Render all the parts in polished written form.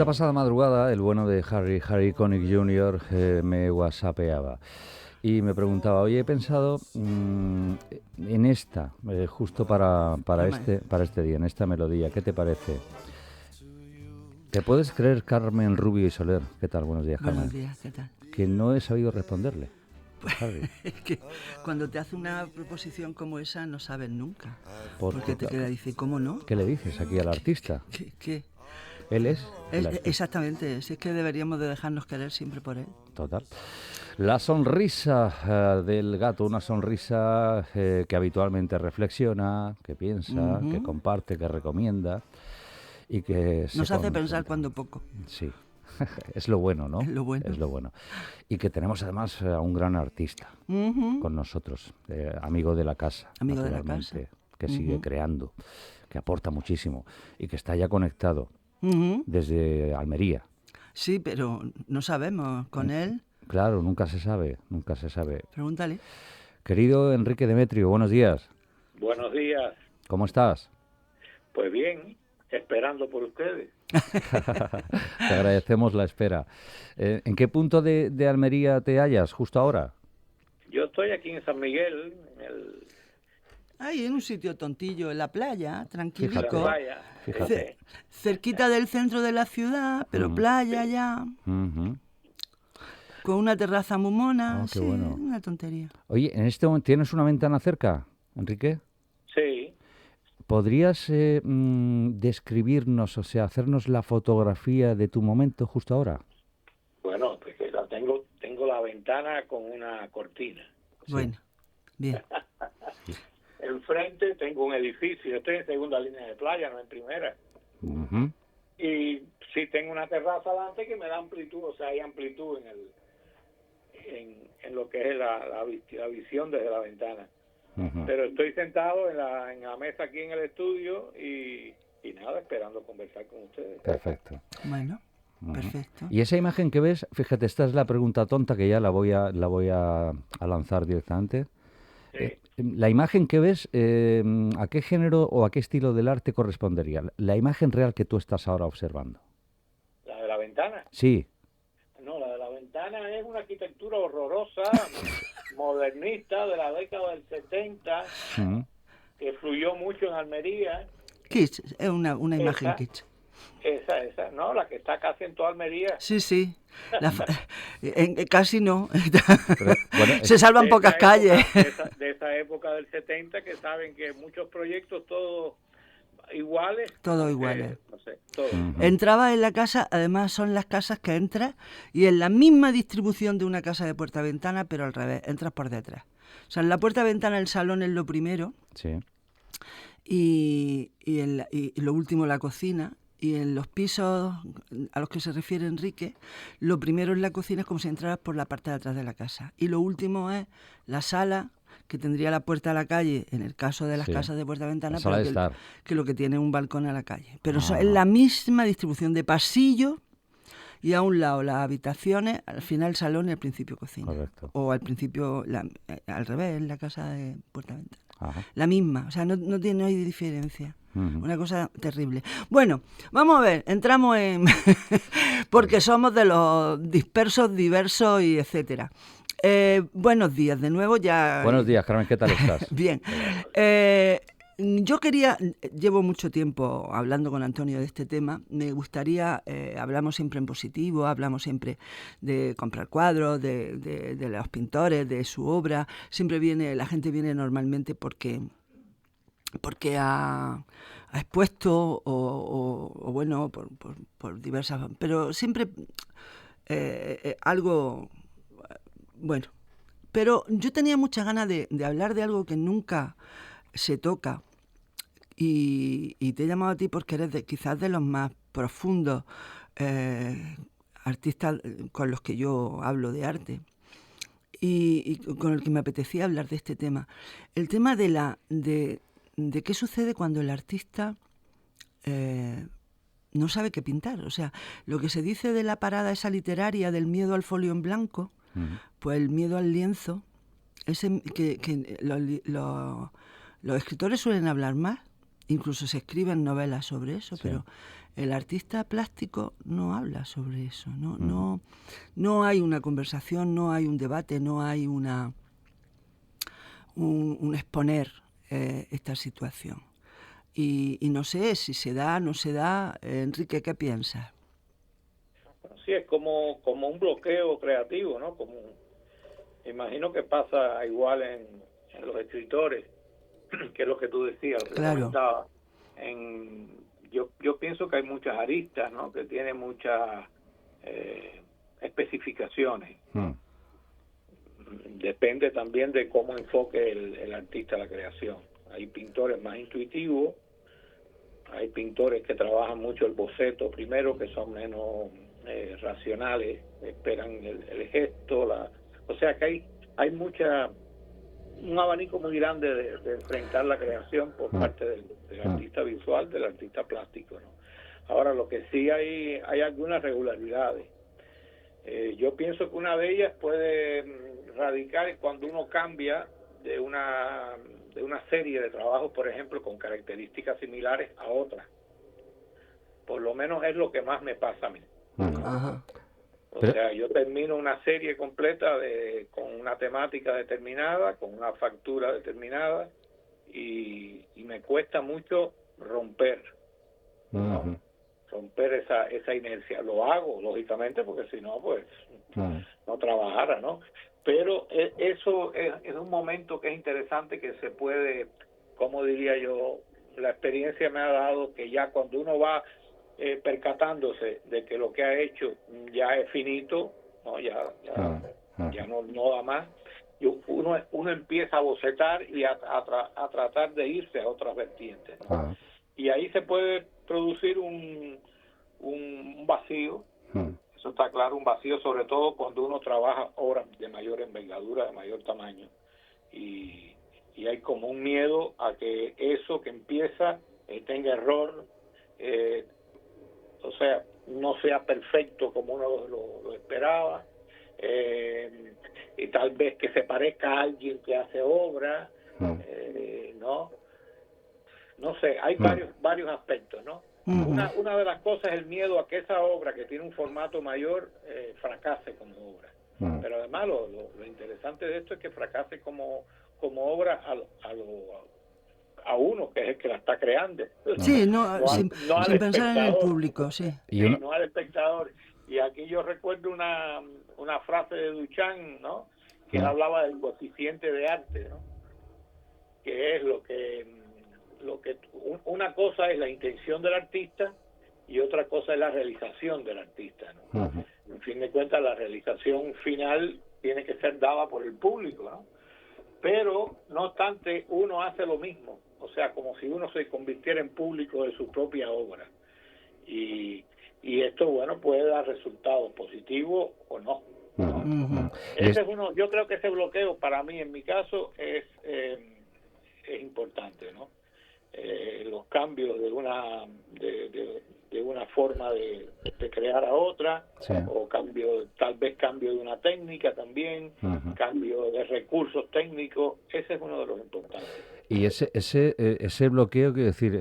Esta pasada madrugada, el bueno de Harry Connick Jr., me whatsappeaba y me preguntaba, oye, he pensado en esta, justo para este día, en esta melodía, ¿qué te parece? ¿Te puedes creer, Carmen Rubio y Soler? ¿Qué tal? Buenos días, Carmen. Buenos días, ¿qué tal? Que no he sabido responderle. Harry. Es que cuando te hace una proposición como esa no sabes nunca. Porque te queda, dice, ¿cómo no? ¿Qué le dices aquí al artista? ¿Qué? Él es el artista. Exactamente, si es que deberíamos de dejarnos querer siempre por él. Total. La sonrisa del gato, una sonrisa que habitualmente reflexiona, que piensa, que comparte, que recomienda y que nos hace pensar cuando poco. Sí. Es lo bueno, ¿no? Es lo bueno. Es lo bueno. Y que tenemos además a un gran artista con nosotros, amigo de la casa, amigo de la casa, que sigue creando, que aporta muchísimo y que está ya conectado desde Almería. Sí, pero no sabemos con él. Claro, nunca se sabe, nunca se sabe. Pregúntale. Querido Enrique Demetrio, buenos días. Buenos días. ¿Cómo estás? Pues bien, esperando por ustedes. Te agradecemos la espera. ¿En qué punto de Almería te hallas justo ahora? Yo estoy aquí en San Miguel, Ahí en un sitio tontillo, en la playa, tranquilico. en la playa. Fíjate. Cerquita del centro de la ciudad, pero playa ya. Con una terraza muy mona. Qué sí, bueno. Una tontería. Oye, ¿en este momento tienes una ventana cerca, Enrique? Sí. ¿Podrías describirnos, o sea, hacernos la fotografía de tu momento justo ahora? Bueno, pues que la tengo la ventana con una cortina. Bueno, bien. Enfrente tengo un edificio, estoy en segunda línea de playa, no en primera. Y sí tengo una terraza adelante que me da amplitud, o sea, hay amplitud en lo que es la visión desde la ventana. Pero estoy sentado en la mesa aquí en el estudio y nada, esperando conversar con ustedes. Perfecto. Bueno, perfecto. Y esa imagen que ves, fíjate, esta es la pregunta tonta que ya la voy a lanzar directamente. Sí. La imagen que ves, ¿a qué género o a qué estilo del arte correspondería? La imagen real que tú estás ahora observando. ¿La de la ventana? Sí. No, la de la ventana es una arquitectura horrorosa, modernista, de la década del 70, que fluyó mucho en Almería. Kitsch, es una imagen kitsch. Esa, ¿no? La que está casi en toda Almería. Sí. Casi no. Pero, bueno, se salvan pocas calles. De esa época del 70, que saben que muchos proyectos todos iguales. Todo iguales. No sé, todo. Entraba en la casa, además son las casas que entras y en la misma distribución de una casa de puerta-ventana, pero al revés, entras por detrás. O sea, en la puerta-ventana el salón es lo primero. Sí. Y lo último la cocina. Y en los pisos a los que se refiere Enrique, lo primero en la cocina es como si entraras por la parte de atrás de la casa. Y lo último es la sala, que tendría la puerta a la calle, en el caso de las casas de puerta-ventana, pero que lo que tiene es un balcón a la calle. Pero es la misma distribución de pasillo y a un lado las habitaciones, al final el salón y al principio cocina. Correcto. O al principio, al revés, en la casa de puerta-ventana. Ajá. La misma, o sea, no hay diferencia. Una cosa terrible. Bueno, vamos a ver, entramos en... porque somos de los dispersos, diversos y etcétera. Buenos días de nuevo. Buenos días, Carmen, ¿qué tal estás? Bien. Yo llevo mucho tiempo hablando con Antonio de este tema. Me gustaría, hablamos siempre en positivo, hablamos siempre de comprar cuadros, de los pintores, de su obra. La gente viene normalmente porque ha expuesto o bueno, por diversas... Pero siempre algo... Bueno, pero yo tenía muchas ganas de hablar de algo que nunca se toca y te he llamado a ti porque eres quizás de los más profundos artistas con los que yo hablo de arte y con el que me apetecía hablar de este tema. El tema de qué sucede cuando el artista no sabe qué pintar. O sea, lo que se dice de la parada esa literaria del miedo al folio en blanco, pues el miedo al lienzo, ese que los escritores suelen hablar más incluso se escriben novelas sobre eso, pero el artista plástico no habla sobre eso, no hay una conversación, no hay un debate, no hay un exponer esta situación. Y no sé si se da, no se da. Enrique, ¿qué piensas? Sí, es como un bloqueo creativo, ¿no? Imagino que pasa igual en los escritores, que es lo que tú decías, lo que comentaba. Yo pienso que hay muchas aristas, ¿no? Que tienen muchas especificaciones. Depende también de cómo enfoque el artista la creación. Hay pintores más intuitivos, hay pintores que trabajan mucho el boceto primero, que son menos racionales, esperan el gesto, o sea que hay un abanico muy grande de enfrentar la creación por parte del artista visual, del artista plástico, ¿no? Ahora, lo que sí hay algunas regularidades. Yo pienso que una de ellas puede radicar cuando uno cambia de una serie de trabajos, por ejemplo, con características similares a otras. Por lo menos es lo que más me pasa a mí. Ajá. O sea, yo termino una serie completa con una temática determinada, con una factura determinada, y me cuesta mucho romper, ¿no? Romper esa inercia. Lo hago, lógicamente, porque si no, pues no trabajara, ¿no? Pero eso es un momento que es interesante, que se puede, como diría yo, la experiencia me ha dado que ya cuando uno va percatándose de que lo que ha hecho ya es finito, ¿no? Ya no da más, y uno empieza a bocetar y a tratar de irse a otras vertientes, ¿no? Y ahí se puede producir un vacío. Eso está claro, un vacío, sobre todo cuando uno trabaja obras de mayor envergadura, de mayor tamaño, y hay como un miedo a que eso que empieza tenga error, o sea, no sea perfecto como uno lo esperaba, y tal vez que se parezca a alguien que hace obra, no sé, hay varios aspectos, ¿no? Una de las cosas es el miedo a que esa obra, que tiene un formato mayor, fracase como obra. Pero además lo interesante de esto es que fracase como obra a uno, que es el que la está creando. Sí, sin pensar en el público, no al espectador. Y aquí yo recuerdo una frase de Duchamp, ¿no? Que él hablaba del coeficiente de arte, ¿no? Que es lo que una cosa es la intención del artista y otra cosa es la realización del artista, ¿no? En fin de cuentas, la realización final tiene que ser dada por el público, ¿no? Pero no obstante, uno hace lo mismo, o sea, como si uno se convirtiera en público de su propia obra, y esto, bueno, puede dar resultados positivos o no. Ese es uno. Yo creo que ese bloqueo, para mí, en mi caso, es importante, ¿no? Los cambios de una forma de crear a otra, o tal vez cambio de una técnica también, cambio de recursos técnicos. Ese es uno de los importantes. Y ese bloqueo, quiero decir,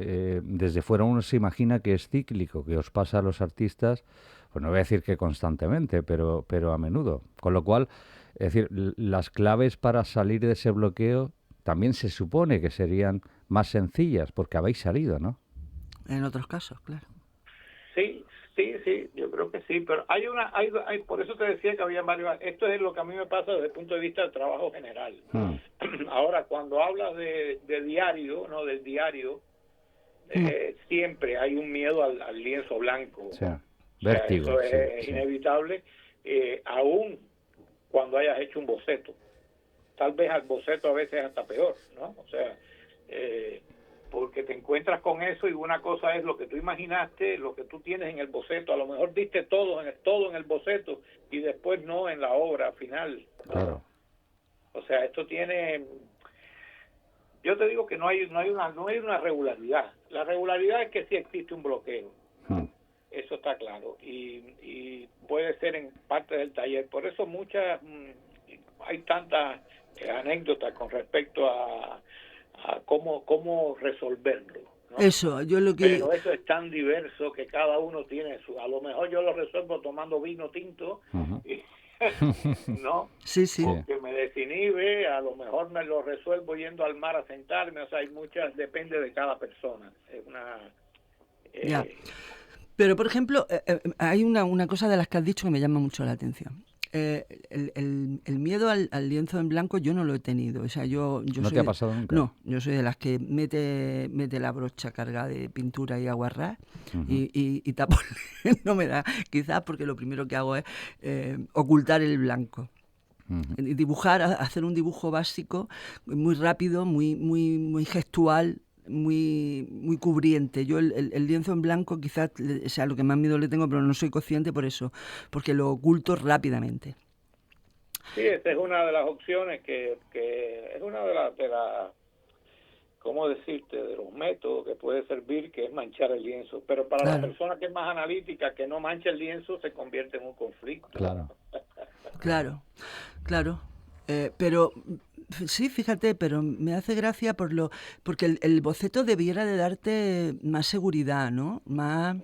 desde fuera uno se imagina que es cíclico, que os pasa a los artistas, pues no voy a decir que constantemente, pero a menudo. Con lo cual, es decir, las claves para salir de ese bloqueo también se supone que serían más sencillas, porque habéis salido, ¿no? En otros casos, claro. Sí, yo creo que sí, pero hay por eso te decía que había varios. Esto es lo que a mí me pasa desde el punto de vista del trabajo general. Ahora, cuando hablas de diario, ¿no? Del diario, siempre hay un miedo al lienzo blanco. Vértigo. Eso es inevitable, aún cuando hayas hecho un boceto. Tal vez al boceto a veces hasta peor, ¿no? O sea, porque te encuentras con eso, y una cosa es lo que tú imaginaste, lo que tú tienes en el boceto. A lo mejor diste todo en el boceto y después no en la obra final. Claro. O sea, esto tiene... Yo te digo que no hay una regularidad. La regularidad es que sí existe un bloqueo. Eso está claro. Y puede ser en parte del taller. Por eso hay tantas anécdotas con respecto a cómo resolverlo. ¿no? Eso, yo lo que... Pero eso es tan diverso que cada uno tiene su... A lo mejor yo lo resuelvo tomando vino tinto, y, ¿no? Sí, sí. Que me desinhibe, a lo mejor me lo resuelvo yendo al mar a sentarme, o sea, hay muchas, depende de cada persona. Es una... Ya. Pero, por ejemplo, hay una cosa de las que has dicho que me llama mucho la atención. El miedo al lienzo en blanco yo no lo he tenido. O sea, yo ¿No soy te ha pasado nunca? No, yo soy de las que mete la brocha cargada de pintura y aguarrás y tapo. No me da, quizás porque lo primero que hago es ocultar el blanco. Dibujar, hacer un dibujo básico muy rápido, muy gestual, muy cubriente. Yo el lienzo en blanco quizás sea lo que más miedo le tengo, pero no soy consciente por eso, porque lo oculto rápidamente. Sí, esa es una de las opciones que es una de las ¿cómo decirte? De los métodos que puede servir, que es manchar el lienzo. Pero para la persona que es más analítica, que no mancha el lienzo, se convierte en un conflicto. Claro. Pero sí, fíjate, pero me hace gracia porque el boceto debiera de darte más seguridad, ¿no? Más,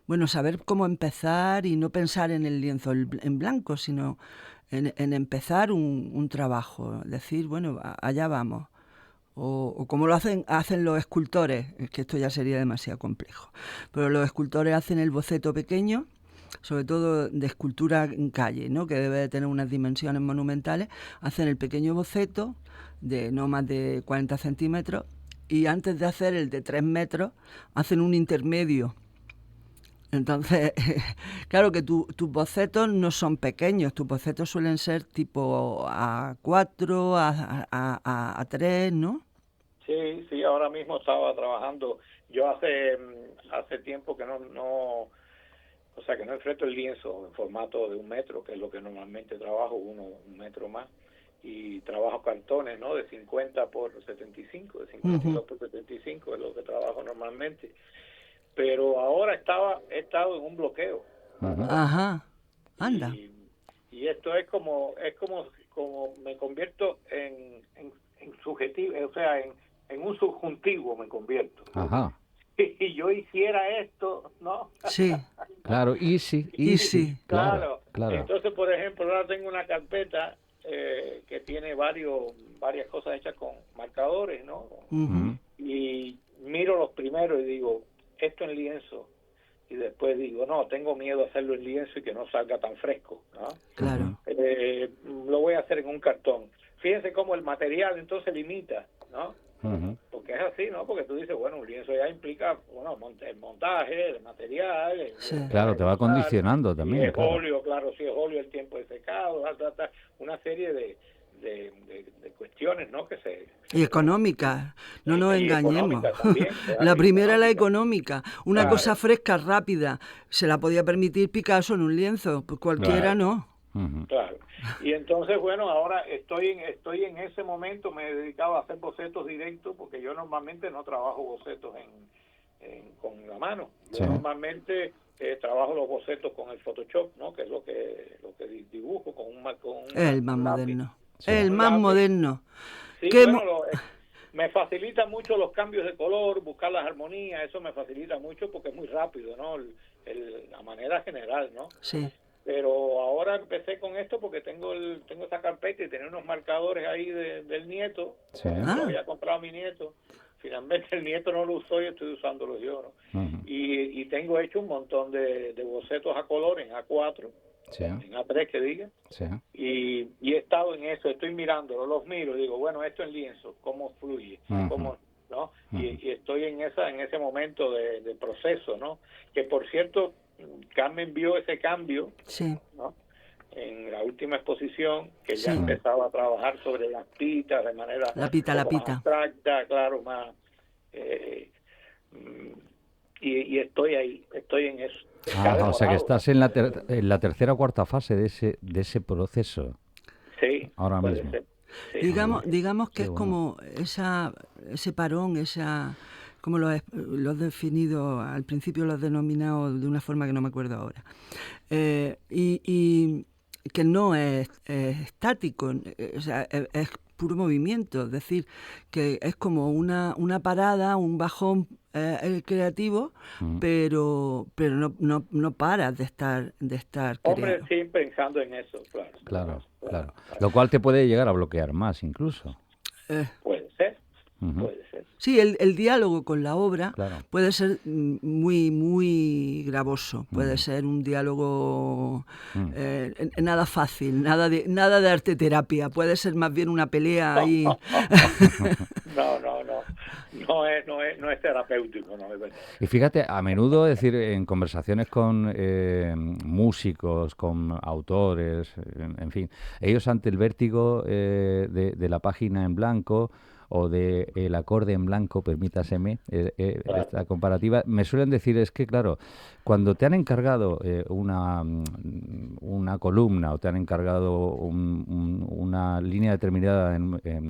bueno, saber cómo empezar y no pensar en el lienzo en blanco, sino en empezar un trabajo. Decir, bueno, allá vamos. O como lo hacen los escultores, es que esto ya sería demasiado complejo. Pero los escultores hacen el boceto pequeño, sobre todo de escultura en calle, ¿no? Que debe de tener unas dimensiones monumentales, hacen el pequeño boceto de no más de 40 centímetros y antes de hacer el de 3 metros hacen un intermedio. Entonces, claro que tus bocetos no son pequeños, tus bocetos suelen ser tipo A4, A3, ¿no? Sí, ahora mismo estaba trabajando, yo hace tiempo que no o sea, que no enfrento el lienzo en formato de 1 metro, que es lo que normalmente trabajo, 1 metro más, y trabajo cartones, ¿no? De 50 por 75, de 52 por 75 es lo que trabajo normalmente. Pero ahora he estado en un bloqueo. Ajá, anda. Y esto es como me convierto en subjetivo, o sea, en un subjuntivo me convierto. Ajá. Y yo hiciera esto, ¿no? Sí. Claro, easy. Claro. Entonces, por ejemplo, ahora tengo una carpeta que tiene varias cosas hechas con marcadores, ¿no? Y miro los primeros y digo, esto en lienzo. Y después digo, no, tengo miedo a hacerlo en lienzo y que no salga tan fresco, ¿no? Claro. Lo voy a hacer en un cartón. Fíjense cómo el material entonces limita, ¿no? Porque es así, ¿no? Porque tú dices, bueno, un lienzo ya implica, bueno, el montaje, el material. Claro, te va condicionando también. Si es óleo, si es óleo, el tiempo de secado, una serie de cuestiones, ¿no? Y económicas, no nos engañemos. También, la primera, la económica. Una cosa fresca, rápida, se la podía permitir Picasso en un lienzo, pues cualquiera no. Claro. Y entonces, bueno, ahora estoy en ese momento, me he dedicado a hacer bocetos directos, porque yo normalmente no trabajo bocetos con la mano. Yo normalmente trabajo los bocetos con el Photoshop, ¿no? Que es lo que dibujo con un el más moderno. El un más lápiz. moderno. Sí, me facilita mucho los cambios de color, buscar las armonías, eso me facilita mucho porque es muy rápido, ¿no? La manera general, ¿no? Sí. Pero ahora empecé con esto porque tengo esta carpeta y tenía unos marcadores ahí del nieto. Sí. Lo había comprado mi nieto. Finalmente el nieto no lo usó y estoy usándolos yo, ¿no? Y tengo hecho un montón de bocetos a color en A4, en A3 que diga. Y he estado en eso, estoy mirándolo, los miro y digo, bueno, esto en lienzo, ¿cómo fluye? ¿Cómo, no? Y estoy en ese momento de proceso, ¿no? Que por cierto, Carmen vio ese cambio, ¿no? En la última exposición, que ya empezaba a trabajar sobre las pitas de manera la pita. abstracta, claro, más y estoy en eso. O sea que estás en la tercera o cuarta fase de ese proceso. Sí, ahora mismo. Sí. Digamos que es como ese parón, como lo has definido, al principio lo has denominado de una forma que no me acuerdo ahora. Y que no es estático, o sea, puro movimiento, es decir, que es como una parada, un bajón creativo, pero no paras de estar Hombre, creando. sí, pensando en eso, Claro. Lo cual te puede llegar a bloquear más incluso. Eh, Puede ser, Ujú. puede ser. Sí, el diálogo con la obra Claro. puede ser muy gravoso, puede ser un diálogo nada fácil, nada de arte terapia, puede ser más bien una pelea ahí. No es terapéutico, no es verdad. Y fíjate, a menudo, es decir, en conversaciones con músicos, con autores, en fin, ellos ante el vértigo de la página en blanco o de el acorde en blanco, permítaseme esta comparativa, me suelen decir es que, claro, cuando te han encargado una columna o te han encargado una línea determinada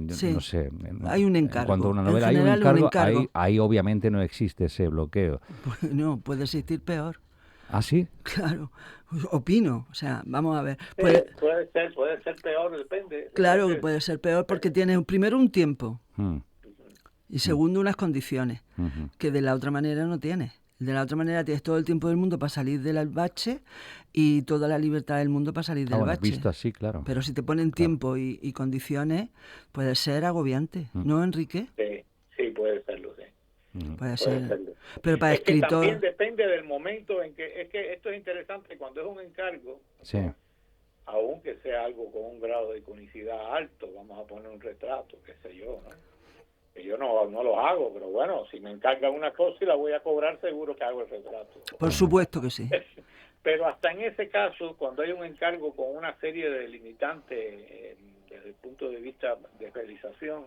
Sí, no sé, hay un en cuanto a encargo, una en novela, hay un general un encargo, encargo. ahí obviamente no existe ese bloqueo. No, puede existir peor. ¿Ah, sí? Claro, opino, o sea, vamos a ver. Sí, puede ser peor, depende. Claro que Depende. puede ser peor porque tienes primero un tiempo Mm, y segundo unas condiciones ujú. que de la otra manera no tienes. De la otra manera tienes todo el tiempo del mundo para salir del bache y toda la libertad del mundo para salir del Bueno, bache. visto así, claro. Pero si te ponen Claro. tiempo y condiciones, puede ser agobiante, Mm. ¿no, Enrique? Sí, puede serlo, sí. Ujú. Puede Puede ser. serlo. Pero para Es que también escritor, depende del momento en que, es que esto es interesante, cuando es un encargo, Sí. aunque sea algo con un grado de iconicidad alto, vamos a poner un retrato, qué sé yo, ¿no? Que yo no lo hago, pero bueno, si me encargan una cosa y la voy a cobrar, seguro que hago el retrato. por supuesto que sí. Pero hasta en ese caso, cuando hay un encargo con una serie de limitantes desde el punto de vista de realización,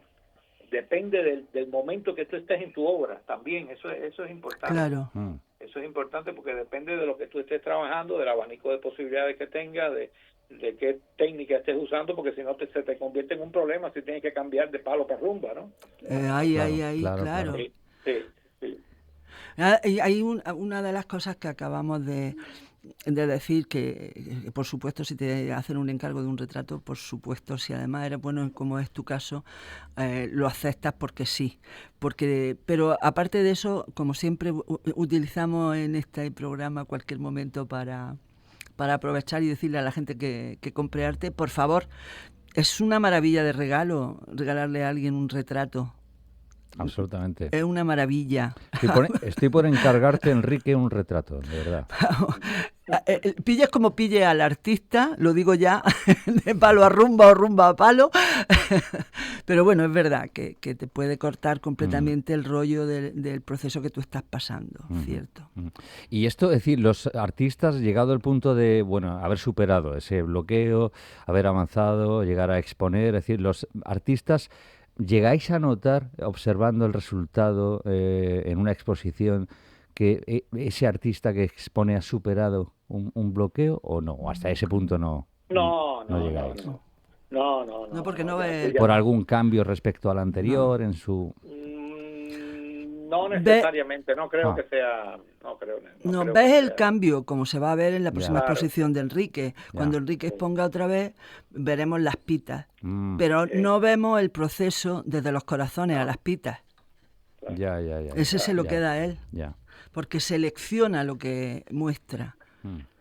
depende del momento que tú estés en tu obra también, eso es importante. Claro. Mm. Eso es importante porque depende de lo que tú estés trabajando, del abanico de posibilidades que tengas, de qué técnica estés usando, porque si no se te convierte en un problema si tienes que cambiar de palo para rumba, ¿no? Claro. Sí. Hay una de las cosas que acabamos de decir que, por supuesto, si te hacen un encargo de un retrato, por supuesto, si además eres bueno, como es tu caso, lo aceptas porque sí. Pero aparte de eso, como siempre, utilizamos en este programa cualquier momento para aprovechar y decirle a la gente que compre arte, por favor, es una maravilla de regalo regalarle a alguien un retrato. Absolutamente. Es una maravilla. Estoy por encargarte, Enrique, un retrato, de verdad. Pilles como pille al artista, lo digo ya, de palo a rumba o rumba a palo, pero bueno, es verdad que te puede cortar completamente el rollo del proceso que tú estás pasando, ¿cierto? Y esto, es decir, los artistas, llegado al punto de, bueno, haber superado ese bloqueo, haber avanzado, llegar a exponer, es decir, los artistas, ¿llegáis a notar, observando el resultado en una exposición, que ese artista que expone ha superado un bloqueo o no? ¿O hasta ese punto no llegáis? No, porque no ve ¿Por algún cambio respecto al anterior en su...? No necesariamente, no creo Ah. que sea... No creo ves que el sea. cambio, como se va a ver en la próxima Claro. exposición de Enrique. Cuando Enrique exponga otra vez, veremos las pitas. Mm. Pero no vemos el proceso desde los corazones a las pitas. Ya. Ese se lo queda a él. Ya. Porque selecciona lo que muestra.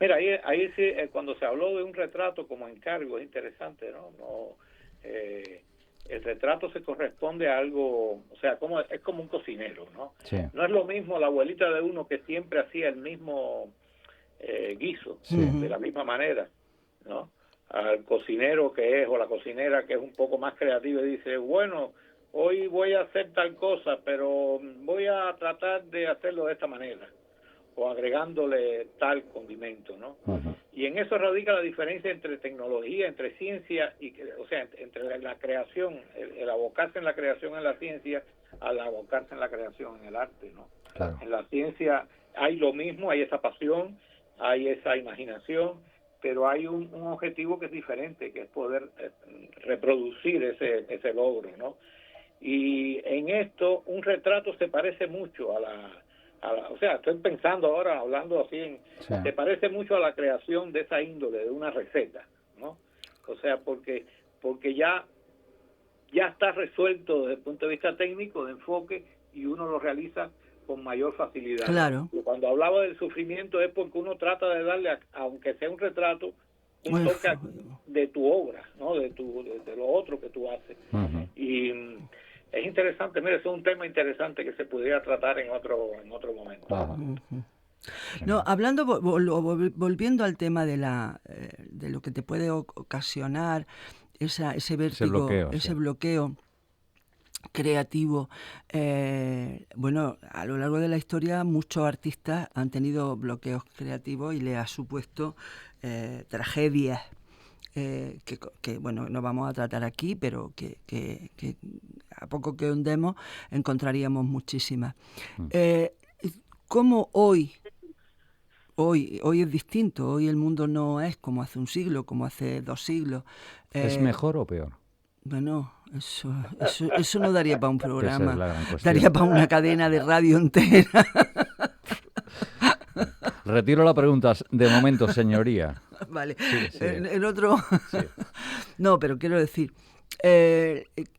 Mira, ahí sí, cuando se habló de un retrato como encargo, es interesante, ¿no? El retrato se corresponde a algo, o sea, es como un cocinero, ¿no? Sí. No es lo mismo la abuelita de uno que siempre hacía el mismo guiso, de la misma manera, ¿no? Al cocinero que es, o la cocinera que es un poco más creativa y dice, bueno, hoy voy a hacer tal cosa, pero voy a tratar de hacerlo de esta manera, o agregándole tal condimento, ¿no? Uh-huh. Y en eso radica la diferencia entre tecnología, entre ciencia, o sea, entre la creación, el abocarse en la creación en la ciencia, al abocarse en la creación en el arte, ¿no? Claro. En la ciencia hay lo mismo, hay esa pasión, hay esa imaginación, pero hay un objetivo que es diferente, que es poder reproducir ese logro, ¿no? Y en esto, un retrato se parece mucho a la o sea, estoy pensando ahora, hablando así, se parece mucho a la creación de esa índole, de una receta, ¿no? O sea, porque ya ya está resuelto desde el punto de vista técnico, de enfoque, y uno lo realiza con mayor facilidad. Claro. Cuando hablaba del sufrimiento es porque uno trata de darle, aunque sea un retrato, un toque de tu obra, ¿no? De lo otro que tú haces. Y es interesante, mira, es un tema interesante que se pudiera tratar en otro momento. No, hablando, volviendo al tema de lo que te puede ocasionar ese vértigo, ese bloqueo creativo. Bueno, a lo largo de la historia muchos artistas han tenido bloqueos creativos y les ha supuesto tragedias que bueno, no vamos a tratar aquí, pero que a poco que hundemos encontraríamos muchísimas. ¿Cómo hoy es distinto? Hoy el mundo no es como hace un siglo, como hace 2 siglos. ¿Es mejor o peor? Bueno, eso no daría para un programa, es daría para una cadena de radio entera. Retiro la pregunta de momento, señoría. Vale, sí. En otro... Sí. No, pero quiero decir,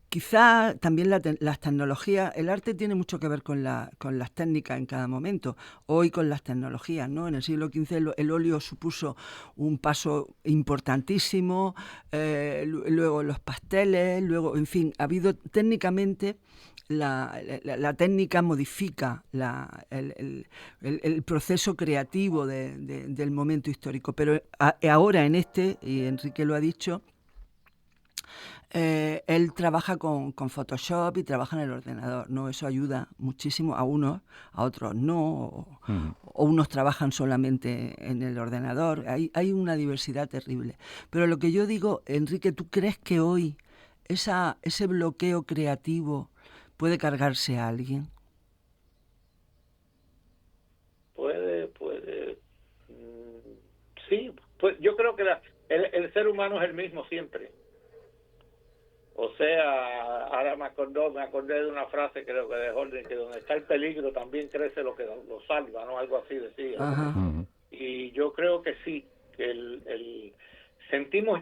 quizá también las tecnologías, el arte tiene mucho que ver con las técnicas en cada momento. Hoy con las tecnologías, ¿no? En el siglo XV el óleo supuso un paso importantísimo, luego los pasteles, luego, en fin, ha habido técnicamente... La técnica modifica el proceso creativo del momento histórico, pero ahora en y Enrique lo ha dicho, él trabaja con Photoshop y trabaja en el ordenador, ¿no? Eso ayuda muchísimo a unos, a otros no, o unos trabajan solamente en el ordenador. Hay una diversidad terrible. Pero lo que yo digo, Enrique, ¿tú crees que hoy ese bloqueo creativo puede cargarse a alguien? Puede. Sí, pues yo creo que el ser humano es el mismo siempre. O sea, ahora me acordé de una frase, creo que de Holden, que donde está el peligro también crece lo que lo salva, ¿no? Algo así decía. Y yo creo que sí, que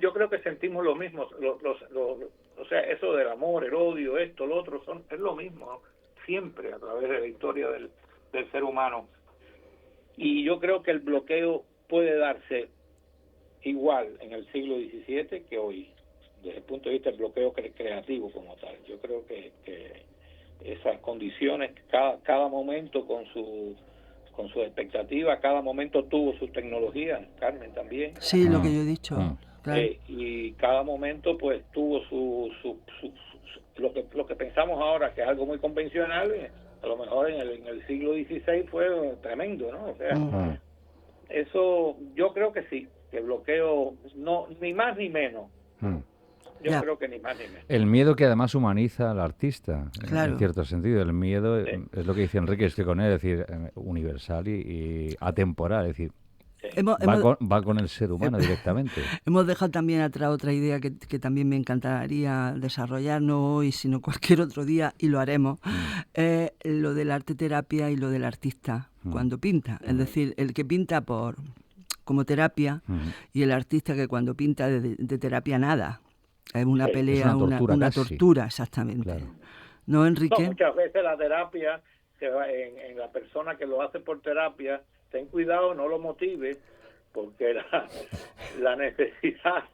yo creo que sentimos lo mismo, o sea, eso del amor, el odio, esto, lo otro, es lo mismo, ¿no? Siempre a través de la historia del ser humano. Y yo creo que el bloqueo puede darse igual en el siglo XVII que hoy, desde el punto de vista del bloqueo creativo como tal. Yo creo que esas condiciones, cada momento con su expectativa, cada momento tuvo su tecnología, Carmen también. Sí, lo que yo he dicho. Claro. Y cada momento pues tuvo lo que pensamos ahora que es algo muy convencional, a lo mejor en el siglo XVI fue tremendo, ¿no? O sea, eso yo creo que sí, que el bloqueo no, ni más ni menos. Yo creo que ni más ni menos. El miedo que además humaniza al artista, claro. En cierto sentido. El miedo es lo que dice Enrique, estoy con él, es decir, universal y atemporal, es decir, va con el ser humano directamente. Hemos dejado también atrás otra idea que también me encantaría desarrollar, no hoy, sino cualquier otro día, y lo haremos, lo de la arte terapia y lo del artista cuando pinta. Es decir, el que pinta como terapia y el artista que cuando pinta de terapia nada. Es una pelea, una tortura, exactamente. Claro. ¿No, Enrique? No, muchas veces la terapia, en la persona que lo hace por terapia, ten cuidado, no lo motive, porque la necesidad,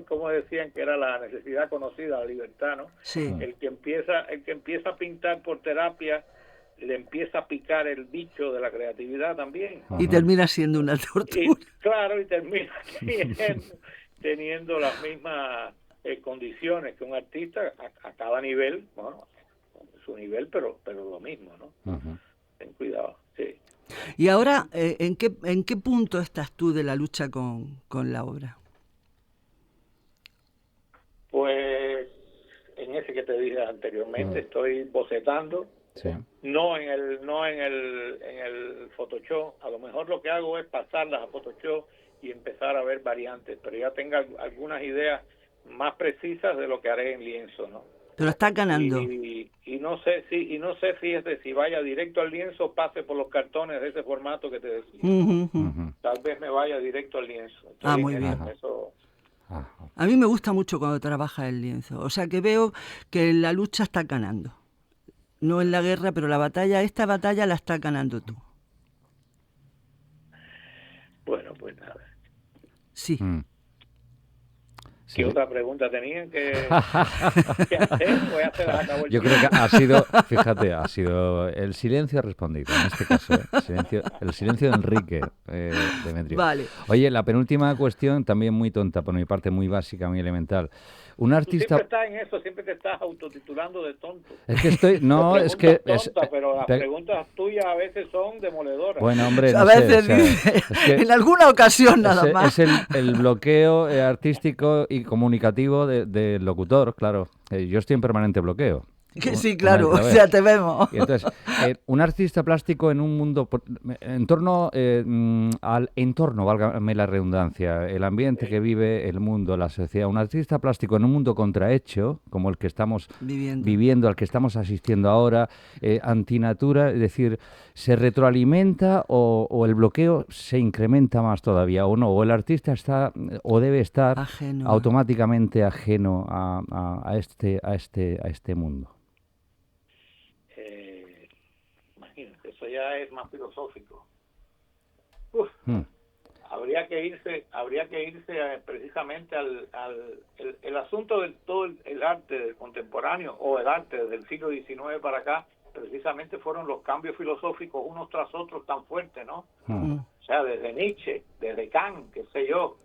como decían que era la necesidad conocida, la libertad, ¿no? Sí. El que empieza a pintar por terapia, le empieza a picar el bicho de la creatividad también. Y termina siendo una tortura. Y termina teniendo las mismas condiciones que un artista a cada nivel, bueno, su nivel, pero lo mismo, ¿no? Ten cuidado, sí. Y ahora, ¿en qué punto estás tú de la lucha con la obra? Pues en ese que te dije anteriormente, estoy bocetando, no en el Photoshop. A lo mejor lo que hago es pasarlas a Photoshop y empezar a ver variantes, pero ya tengo algunas ideas más precisas de lo que haré en lienzo, ¿no? Pero estás ganando. Y no sé, fíjate, si vaya directo al lienzo o pase por los cartones de ese formato que te decía. Tal vez me vaya directo al lienzo. Muy bien. A mí me gusta mucho cuando trabaja el lienzo. O sea, que veo que la lucha está ganando. No en la guerra, pero esta batalla la estás ganando tú. Bueno, pues nada. Sí. ¿Qué otra pregunta tenían que hacer? Voy a hacer acabo el Yo creo que ha sido el silencio ha respondido, en este caso, el silencio de Enrique, Demetrio. Vale. Oye, la penúltima cuestión, también muy tonta, por mi parte, muy básica, muy elemental. Un artista... Tú siempre estás en eso, siempre te estás autotitulando de tonto. Es que estoy... No, es que... Tonta, pero las preguntas tuyas a veces son demoledoras. Bueno, hombre, no a veces sé, dice, es que en alguna ocasión nada más. Es el bloqueo artístico y comunicativo del locutor, claro. Yo estoy en permanente bloqueo. Sí, claro, o sea, te vemos. Y entonces, un artista plástico en un mundo, en torno al entorno, válgame la redundancia, el ambiente que vive el mundo, la sociedad, un artista plástico en un mundo contrahecho, como el que estamos viviendo, al que estamos asistiendo ahora, antinatura, es decir, ¿se retroalimenta o el bloqueo se incrementa más todavía o no? ¿O el artista está o debe estar automáticamente ajeno a este mundo? Eso ya es más filosófico. Habría que irse precisamente al asunto del todo el arte contemporáneo o el arte desde el siglo XIX para acá. Precisamente fueron los cambios filosóficos unos tras otros tan fuertes, ¿no? O sea, desde Nietzsche, desde Kant, qué sé yo,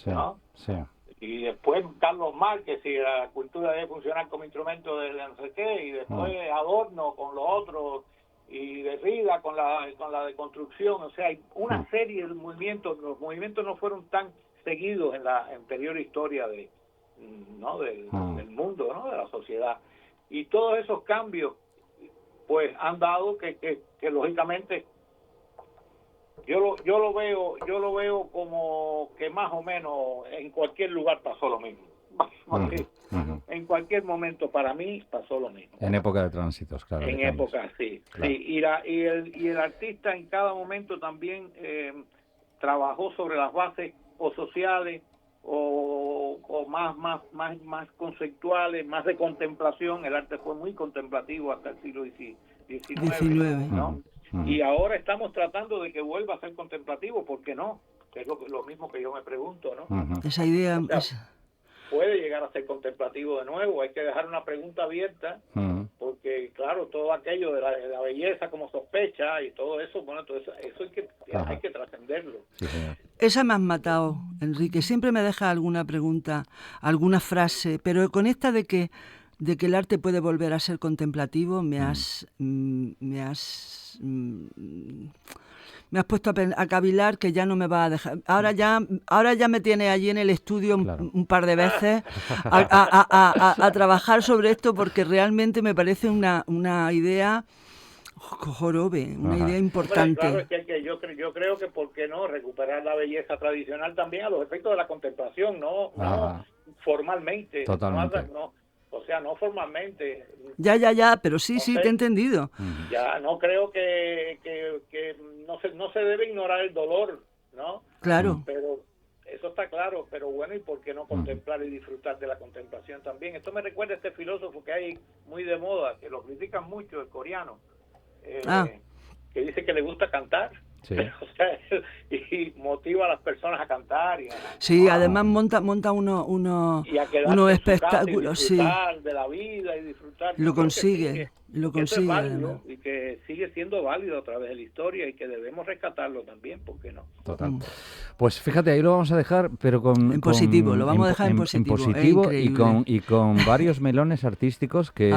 ¿no? Sí. Y después Carlos Márquez, y la cultura debe funcionar como instrumento de no sé qué, y después Adorno con los otros, y Derrida con la deconstrucción. O sea, hay una serie de movimientos. Los movimientos no fueron tan seguidos en la anterior historia del mundo, ¿no? De la sociedad. Y todos esos cambios pues han dado que lógicamente yo lo veo como que más o menos en cualquier lugar pasó lo mismo. En cualquier momento para mí pasó lo mismo. En época de tránsitos, claro. En época, sí. Claro. Sí. Y el artista en cada momento también trabajó sobre las bases o sociales o más conceptuales, más de contemplación. El arte fue muy contemplativo hasta el siglo XIX, ¿no? Y ahora estamos tratando de que vuelva a ser contemplativo, ¿por qué no? Es lo mismo que yo me pregunto, ¿no? Esa idea... O sea, puede llegar a ser contemplativo de nuevo, hay que dejar una pregunta abierta, porque claro, todo aquello de la belleza como sospecha y todo eso, bueno, todo eso hay que trascenderlo. Sí, señor. Esa me has matado, Enrique. Siempre me deja alguna pregunta, alguna frase, pero con esta de que el arte puede volver a ser contemplativo, me has puesto a cavilar, que ya no me va a dejar. Ahora ya me tiene allí en el estudio un par de veces a trabajar sobre esto, porque realmente me parece una idea jorobe, una idea importante. Claro, es que yo creo que por qué no recuperar la belleza tradicional también a los efectos de la contemplación, no formalmente. Totalmente. O sea, no formalmente. Ya, pero sí, te he entendido. Ya, no creo que no se debe ignorar el dolor, ¿no? Claro. Pero eso está claro, pero bueno, ¿y por qué no contemplar y disfrutar de la contemplación también? Esto me recuerda a este filósofo que hay muy de moda, que lo critican mucho, el coreano, que dice que le gusta cantar. Sí. O sea, y motiva a las personas a cantar. Sí, además monta unos espectáculos. Sí. De la vida y disfrutar. Lo consigue. Eso es válido, y que sigue siendo válido a través de la historia y que debemos rescatarlo también, ¿por qué no? Total. Pues fíjate, ahí lo vamos a dejar, pero en positivo, lo vamos a dejar en positivo y con varios melones artísticos que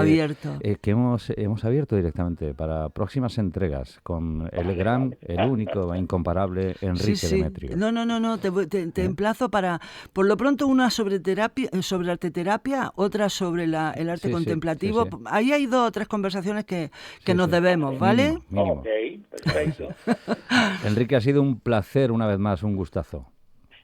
hemos abierto directamente para próximas entregas con el único e incomparable Enrique Demetrio. No, te emplazo para, por lo pronto, una sobre arteterapia, otra sobre el arte contemplativo. Sí. Ahí hay 2 o 3 conversaciones que nos debemos, ¿vale? Mínimo. Ok, perfecto. Enrique, ha sido un placer una vez más, un gustazo.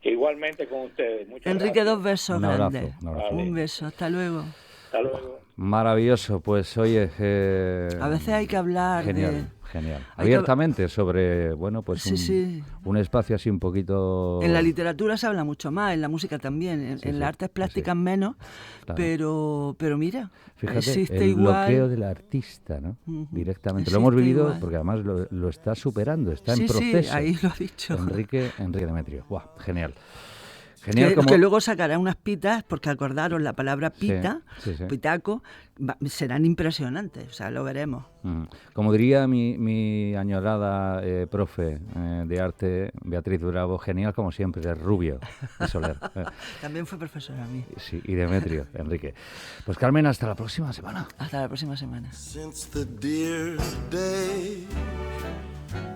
Igualmente con ustedes. Muchas Enrique, gracias. 2 besos grandes. Un beso, hasta luego. Hasta luego. Maravilloso, pues oye... a veces hay que hablar genial. Genial. Abiertamente sobre, bueno, pues Sí. un espacio así un poquito... En la literatura se habla mucho más, en la música también, en las artes plásticas menos, Claro. pero mira, Fíjate, existe el igual... bloqueo del artista, ¿no? Directamente. Lo Existe hemos vivido igual. porque además lo está superando, está en Sí, proceso. ahí lo ha dicho. Enrique Demetrio. ¡Guau! Genial. Genial Que luego sacará unas pitas, porque acordaros, la palabra pita, sí. pitaco, serán impresionantes, o sea, lo veremos. Como diría mi añorada profe de arte, Beatriz Bravo, genial como siempre, de Rubio, de Soler. También fue profesora a mí. Sí, y Demetrio, Enrique. Pues Carmen, hasta la próxima semana. Hasta la próxima semana. Since the dear day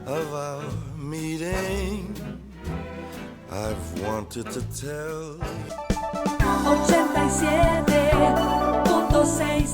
of our meeting, I've wanted to tell 87.6